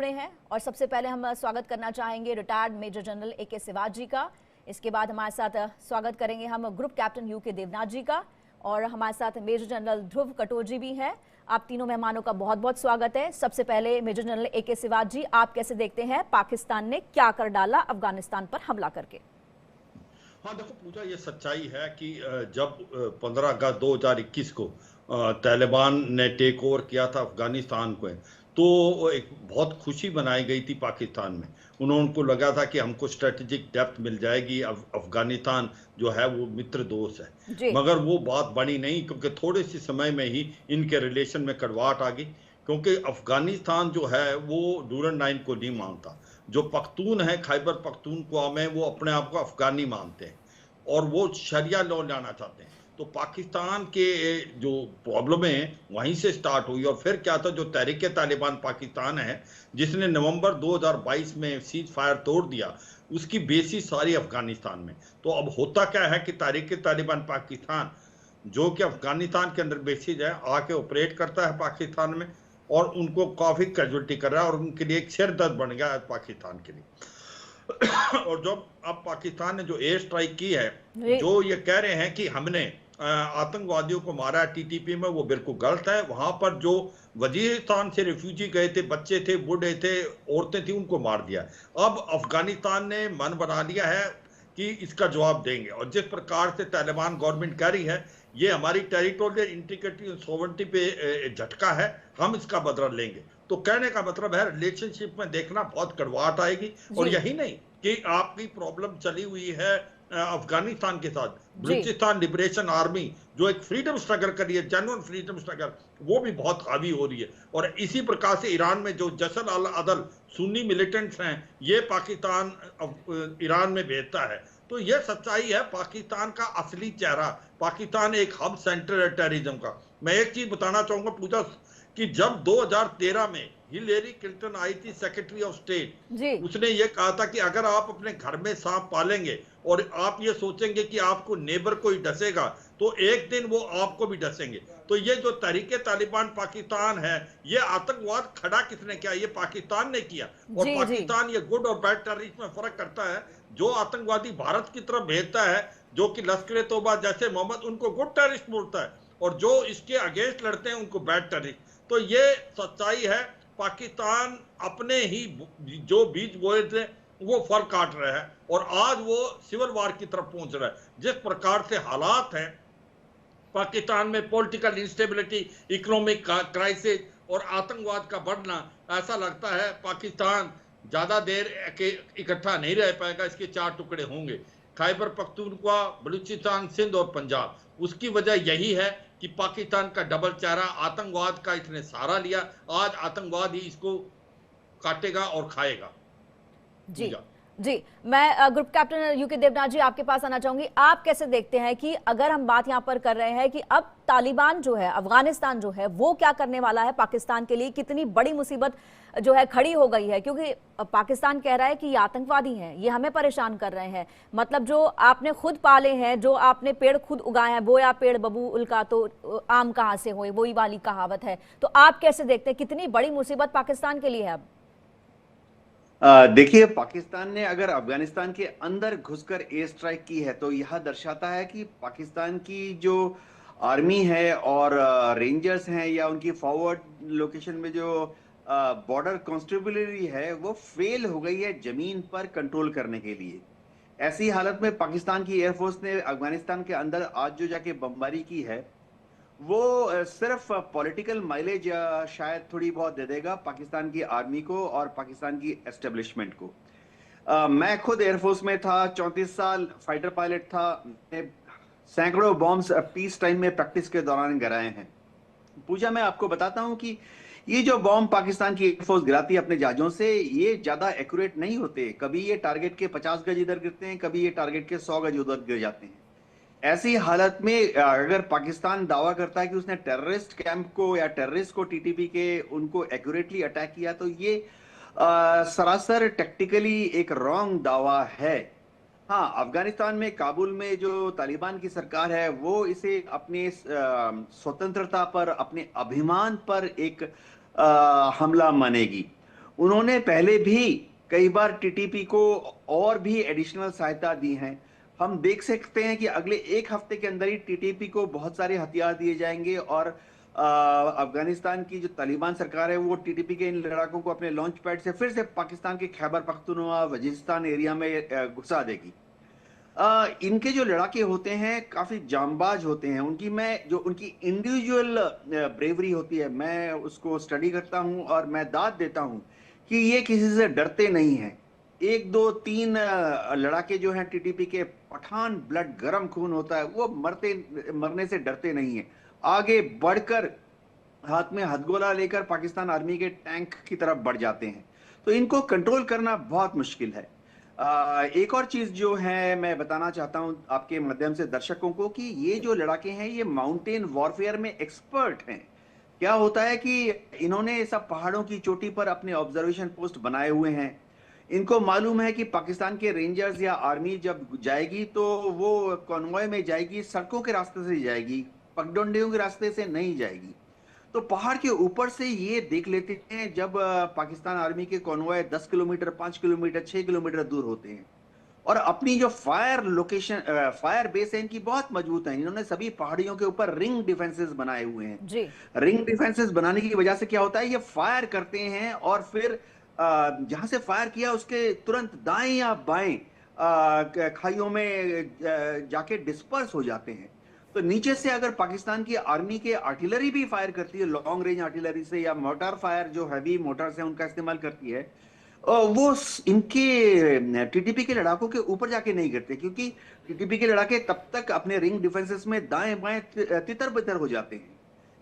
जुड़े हैं और सबसे पहले हम स्वागत करना चाहेंगे रिटायर्ड मेजर जनरल ए के शिवाजी का। इसके बाद हमारे साथ स्वागत करेंगे हम ग्रुप कैप्टन यू के देवनाथ जी का और हमारे साथ मेजर जनरल ध्रुव कटोर जी भी हैं। आप तीनों मेहमानों का बहुत बहुत स्वागत है। सबसे पहले मेजर जनरल ए के शिवाजी, आप कैसे देखते हैं पाकिस्तान ने क्या कर डाला अफगानिस्तान पर हमला करके? हाँ देखो पूजा, ये सच्चाई है कि जब 15 अगस्त 2021 को तालिबान ने टेक ओवर किया था अफगानिस्तान को, तो एक बहुत खुशी बनाई गई थी पाकिस्तान में। उनको लगा था कि हमको स्ट्रेटेजिक डेप्थ मिल जाएगी, अफगानिस्तान जो है वो मित्र दोस्त है। मगर वो बात बनी नहीं, क्योंकि थोड़े से समय में ही इनके रिलेशन में कड़वाहट आ गई। क्योंकि अफगानिस्तान जो है वो डूरन लाइन को नहीं मानता। जो पख्तून है खैबर पख्तूनख्वा में, वो अपने आप को अफगानी मानते हैं और वो शरिया लॉ लाना चाहते हैं। तो पाकिस्तान के जो प्रॉब्लम है वहीं से स्टार्ट हुई। और फिर क्या था, जो तहरीक तालिबान पाकिस्तान है जिसने नवंबर 2022 में सीज फायर तोड़ दिया, उसकी बेसिस सारी अफगानिस्तान में। तो अब होता क्या है कि तहरीक तालिबान पाकिस्तान जो कि अफगानिस्तान के अंदर बेसिस है, आके ऑपरेट करता है पाकिस्तान में और उनको काफी कैजुअलिटी कर रहा है और उनके लिए एक सिर दर्द बन गया है पाकिस्तान के लिए। और जब अब पाकिस्तान ने जो एयर स्ट्राइक की है, जो ये कह रहे हैं कि हमने आतंकवादियों को मारा टीटीपी में, वो बिल्कुल गलत है। वहां पर जो वजीरिस्तान से रिफ्यूजी गए थे, बच्चे थे, बूढ़े थे, औरतें थी, उनको मार दिया। अब अफगानिस्तान ने मन बना लिया है कि इसका जवाब देंगे। और जिस प्रकार से तालिबान गवर्नमेंट कह रही है ये हमारी टेरिटोरियल इंटीग्रिटी और सोवरेनिटी पे झटका है, हम इसका बदला लेंगे। तो कहने का मतलब है रिलेशनशिप में देखना बहुत कड़वाहट आएगी। और यही नहीं कि आपकी प्रॉब्लम चली हुई है अफगानिस्तान के साथ, बलूचिस्तान लिबरेशन आर्मी जो एक फ्रीडम स्ट्रगल कर रही है, जेन्युइन फ्रीडम स्ट्रगल, वो भी बहुत हावी हो रही है। और इसी प्रकार से ईरान में जो जसल अल अदल सुन्नी मिलिटेंट्स हैं, ये पाकिस्तान ईरान में भेजता है। तो यह सच्चाई है पाकिस्तान का असली चेहरा। पाकिस्तान एक हब सेंटर है टेररिज्म का। मैं एक चीज बताना चाहूंगा पूजा, कि जब 2013 में हिलेरी क्लिंटन आई थी सेक्रेटरी ऑफ स्टेट, उसने ये कहा था कि अगर आप अपने घर में सांप पालेंगे और आप ये सोचेंगे कि आपको नेबर को ही डसेगा, तो एक दिन वो आपको भी डसेंगे। तो ये जो तहरीके तालिबान पाकिस्तान है, ये आतंकवाद खड़ा किसने किया? ये पाकिस्तान ने किया। और पाकिस्तान ये गुड और बैड टेररिस्ट में फर्क करता है। जो आतंकवादी भारत की तरफ भेजता है, जो कि लश्कर तोबा जैसे मोहम्मद, उनको गुड टेररिस्ट बोलता है, और जो इसके अगेंस्ट लड़ते हैं उनको बैड टेररिस्ट। तो ये सच्चाई है, पाकिस्तान अपने ही जो बीज बोए थे वो फल काट रहा है और आज वो सिविल वार की तरफ पहुंच रहा है। जिस प्रकार से हालात हैं पाकिस्तान में, पॉलिटिकल इंस्टेबिलिटी, इकोनॉमिक क्राइसिस और आतंकवाद का बढ़ना, ऐसा लगता है पाकिस्तान ज्यादा देर इकट्ठा नहीं रह पाएगा। इसके 4 टुकड़े होंगे, खैबर पख्तूनख्वा, बलूचिस्तान, सिंध और पंजाब। उसकी वजह यही है कि पाकिस्तान का डबल चेहरा, आतंकवाद का इसने सहारा लिया। आज आतंकवाद ही इसको काटेगा और खाएगा। जी, मैं ग्रुप कैप्टन यूके देवनाथ जी आपके पास आना चाहूंगी। आप कैसे देखते हैं कि अगर हम बात यहां पर कर रहे हैं कि अब तालिबान जो है, अफगानिस्तान जो है, वो क्या करने वाला है पाकिस्तान के लिए, कितनी बड़ी मुसीबत जो है खड़ी हो गई है? क्योंकि पाकिस्तान कह रहा है कि ये आतंकवादी हैं, ये हमें परेशान कर रहे हैं। मतलब जो आपने खुद पाले हैं, जो आपने पेड़ खुद उगाए हैं, बोया पेड़ बबूल का तो आम कहां से होए, वही वाली कहावत है। तो आप कैसे देखते हैं कितनी बड़ी मुसीबत पाकिस्तान के लिए है अब? देखिए, पाकिस्तान ने अगर अफगानिस्तान के अंदर घुसकर एयर स्ट्राइक की है तो यह दर्शाता है कि पाकिस्तान की जो आर्मी है और रेंजर्स हैं या उनकी फॉरवर्ड लोकेशन में जो बॉर्डर कॉन्स्टेबलरी है, वो फेल हो गई है जमीन पर कंट्रोल करने के लिए। ऐसी हालत में पाकिस्तान की एयरफोर्स ने अफगानिस्तान के अंदर आज जो जाके बमबारी की है, वो सिर्फ पॉलिटिकल माइलेज शायद थोड़ी बहुत दे देगा पाकिस्तान की आर्मी को और पाकिस्तान की एस्टेब्लिशमेंट को। मैं खुद एयरफोर्स में था, 34 साल फाइटर पायलट था। सैकड़ों बॉम्ब्स पीस टाइम में प्रैक्टिस के दौरान गिराए हैं। पूजा, मैं आपको बताता हूं कि ये जो बॉम्ब पाकिस्तान की एयरफोर्स गिराती है अपने जहाजों से, ये ज्यादा एक्यूरेट नहीं होते। कभी ये टारगेट के 50 गज इधर गिरते हैं, कभी ये टारगेट के 100 गज उधर गिर जाते हैं। ऐसी हालत में अगर पाकिस्तान दावा करता है कि उसने टेररिस्ट कैंप को या टेररिस्ट को, टीटीपी के, उनको एक्यूरेटली अटैक किया, तो ये सरासर टेक्टिकली एक रॉन्ग दावा है। हाँ, अफगानिस्तान में काबुल में जो तालिबान की सरकार है, वो इसे अपने स्वतंत्रता पर, अपने अभिमान पर एक हमला मानेगी। उन्होंने पहले भी कई बार टीटीपी को और भी एडिशनल सहायता दी है। हम देख सकते हैं कि अगले एक हफ्ते के अंदर ही टीटीपी को बहुत सारे हथियार दिए जाएंगे और अफगानिस्तान की जो तालिबान सरकार है वो टीटीपी के इन लड़ाकों को अपने लॉन्च पैड से फिर से पाकिस्तान के खैबर पख्तूनख्वा वजीरिस्तान एरिया में घुसा देगी। इनके जो लड़ाके होते हैं काफी जांबाज होते हैं। उनकी इंडिविजुअल ब्रेवरी होती है, मैं उसको स्टडी करता हूं और मैं दाद देता हूं कि ये किसी से डरते नहीं हैं। एक दो तीन लड़ाके जो हैं टीटीपी के, पठान ब्लड गरम खून होता है, वो मरने से डरते नहीं है। आगे बढ़कर हाथ में हथगोला लेकर पाकिस्तान आर्मी के टैंक की तरफ बढ़ जाते हैं। तो इनको कंट्रोल करना बहुत मुश्किल है। एक और चीज जो है मैं बताना चाहता हूं आपके माध्यम से दर्शकों को कि ये जो लड़ाके हैं ये माउंटेन वॉरफेयर में एक्सपर्ट हैं। क्या होता है कि इन्होंने सब पहाड़ों की चोटी पर अपने ऑब्जर्वेशन पोस्ट बनाए हुए हैं। इनको मालूम है कि पाकिस्तान के रेंजर्स या आर्मी जब जाएगी तो वो कॉन्वॉय में जाएगी, सड़कों के रास्ते से जाएगी, पगडंडियों के रास्ते से नहीं जाएगी। तो पहाड़ के ऊपर से ये देख लेते हैं जब पाकिस्तान आर्मी के कॉन्वॉय 10 किलोमीटर, 5 किलोमीटर, 6 किलोमीटर दूर होते हैं। और अपनी जो फायर बेस है इनकी बहुत मजबूत है। इन्होंने सभी पहाड़ियों के ऊपर रिंग डिफेंसेस बनाए हुए हैं जी। रिंग डिफेंसेस बनाने की वजह से क्या होता है, ये फायर करते हैं और फिर जहां से फायर किया उसके तुरंत दाएं या बाएं खाइयों में जाके डिस्पर्स हो जाते हैं। तो नीचे से अगर पाकिस्तान की आर्मी के आर्टिलरी भी फायर करती है, लॉन्ग रेंज आर्टिलरी से, या मोटर फायर जो हैवी मोटर्स हैं उनका इस्तेमाल करती है, वो इनके टीटीपी के लड़ाकों के ऊपर जाके नहीं करते, क्योंकि टीटीपी के लड़ाके तब तक अपने रिंग डिफेंसेस में दाएं बाएं तितर बितर हो जाते हैं।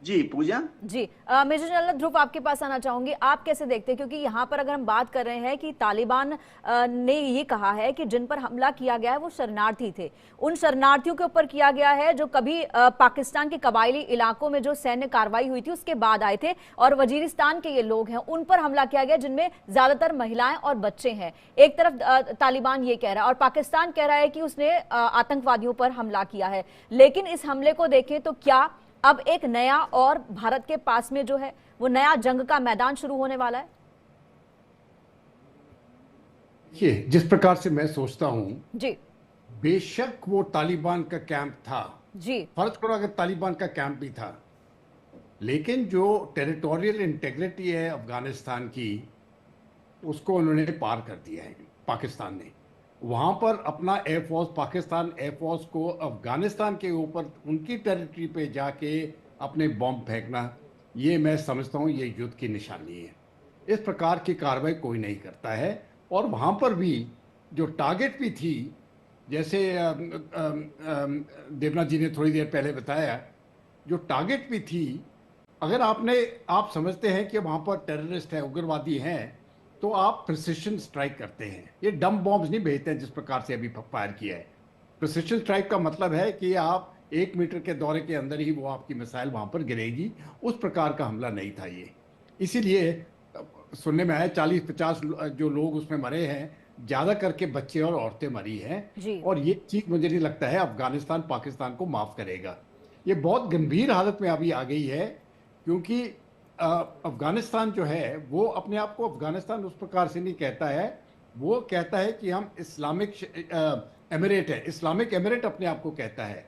जी पूजा। जी मेजर जनरल ध्रुव, आपके पास आना चाहूंगी। आप कैसे देखते हैं, क्योंकि यहाँ पर अगर हम बात कर रहे हैं कि तालिबान ने ये कहा है कि जिन पर हमला किया गया है वो शरणार्थी थे, उन शरणार्थियों के ऊपर किया गया है जो कभी पाकिस्तान के कबायली इलाकों में जो सैन्य कार्रवाई हुई थी उसके बाद आए थे, और वजीरिस्तान के ये लोग हैं उन पर हमला किया गया जिनमें ज्यादातर महिलाएं और बच्चे हैं। एक तरफ तालिबान ये कह रहा है और पाकिस्तान कह रहा है कि उसने आतंकवादियों पर हमला किया है। लेकिन इस हमले को देखें तो क्या अब एक नया और भारत के पास में जो है वो नया जंग का मैदान शुरू होने वाला है? ये जिस प्रकार से मैं सोचता हूं जी, बेशक वो तालिबान का कैंप था जी, फर्ज करो अगर तालिबान का कैंप भी था, लेकिन जो टेरिटोरियल इंटेग्रिटी है अफगानिस्तान की उसको उन्होंने पार कर दिया है पाकिस्तान ने। वहाँ पर अपना एयरफोर्स, पाकिस्तान एयरफोर्स को अफगानिस्तान के ऊपर उनकी टेरिटरी पे जाके अपने बॉम्ब फेंकना, ये मैं समझता हूँ ये युद्ध की निशानी है। इस प्रकार की कार्रवाई कोई नहीं करता है। और वहाँ पर भी जो टारगेट भी थी, जैसे देवनाथ जी ने थोड़ी देर पहले बताया, जो टारगेट भी थी, अगर आप समझते हैं कि वहाँ पर टेररिस्ट हैं, उग्रवादी हैं, तो आप प्रिसिशन स्ट्राइक करते हैं। ये डम बॉम्ब्स नहीं भेजते हैं जिस प्रकार से अभी फायर किया है। प्रिसिशन स्ट्राइक का मतलब है कि आप 1 मीटर के दौरे के अंदर ही वो आपकी मिसाइल वहाँ पर गिरेगी। उस प्रकार का हमला नहीं था ये। इसीलिए सुनने में आया 40-50 जो लोग उसमें मरे हैं, ज़्यादा करके बच्चे और औरतें मरी हैं। और ये चीज़ मुझे नहीं लगता है अफगानिस्तान पाकिस्तान को माफ़ करेगा। ये बहुत गंभीर हालत में अभी आ गई है, क्योंकि अफगानिस्तान जो है वो अपने आप को अफगानिस्तान उस प्रकार से नहीं कहता है। वो कहता है कि हम इस्लामिक एमिरेट है, इस्लामिक एमिरेट अपने आप को कहता है।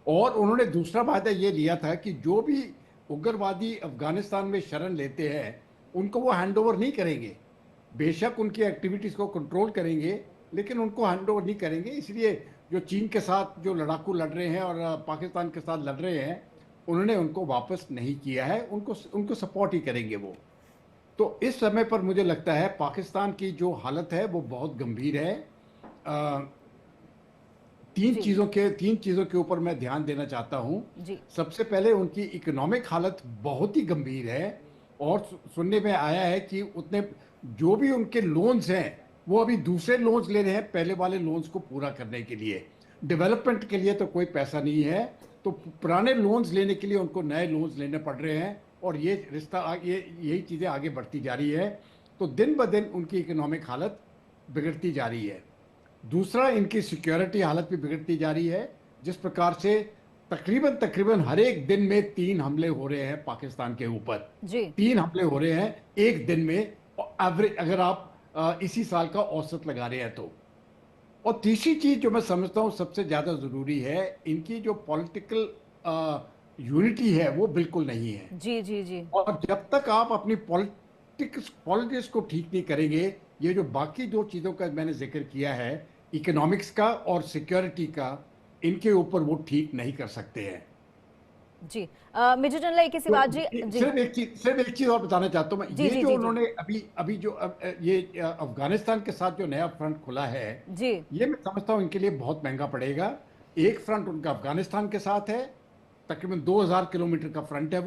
और उन्होंने दूसरा वायदा ये लिया था कि जो भी उग्रवादी अफगानिस्तान में शरण लेते हैं उनको वो हैंड ओवर नहीं करेंगे। बेशक उनकी एक्टिविटीज़ को कंट्रोल करेंगे, लेकिन उनको हैंड ओवर नहीं करेंगे। इसलिए जो चीन के साथ जो लड़ाकू लड़ रहे हैं और पाकिस्तान के साथ लड़ रहे हैं, उन्होंने उनको वापस नहीं किया है, उनको सपोर्ट ही करेंगे वो। तो इस समय पर मुझे लगता है पाकिस्तान की जो हालत है वो बहुत गंभीर है। तीन चीज़ों के ऊपर मैं ध्यान देना चाहता हूँ। सबसे पहले उनकी इकोनॉमिक हालत बहुत ही गंभीर है, और सुनने में आया है कि उतने जो भी उनके लोन्स हैं वो अभी दूसरे लोन्स ले रहे हैं पहले वाले लोन्स को पूरा करने के लिए। डेवलपमेंट के लिए तो कोई पैसा नहीं है, तो पुराने लोन्स लेने के लिए उनको नए लोन्स लेने पड़ रहे हैं, और ये रिश्ता यही चीज़ें आगे बढ़ती जा रही है। तो दिन ब दिन उनकी इकोनॉमिक हालत बिगड़ती जा रही है। दूसरा, इनकी सिक्योरिटी हालत भी बिगड़ती जा रही है। जिस प्रकार से तकरीबन हर एक दिन में 3 हमले हो रहे हैं पाकिस्तान के ऊपर, 3 हमले हो रहे हैं एक दिन में, एवरेज, अगर आप इसी साल का औसत लगा रहे हैं तो। और तीसरी चीज जो मैं समझता हूँ सबसे ज्यादा जरूरी है, इनकी जो पॉलिटिकल यूनिटी है वो बिल्कुल नहीं है। जी जी जी और जब तक आप अपनी पॉलिटिक्स को ठीक नहीं करेंगे, ये जो बाकी दो चीजों का मैंने जिक्र किया है, इकोनॉमिक्स का और सिक्योरिटी का, इनके ऊपर वो ठीक नहीं कर सकते हैं। जी मेजर जनरल एक सी तो बात जी जी सिर्फ एक चीज और बताना चाहता हूँ मैं, जी ये जी जो जी जी उन्होंने अभी अभी जो ये अफगानिस्तान के साथ जो नया फ्रंट खुला है, जी ये मैं समझता हूँ इनके लिए बहुत महंगा पड़ेगा। एक फ्रंट उनका अफगानिस्तान के साथ है, तकरीबन 2000 किलोमीटर का फ्रंट है।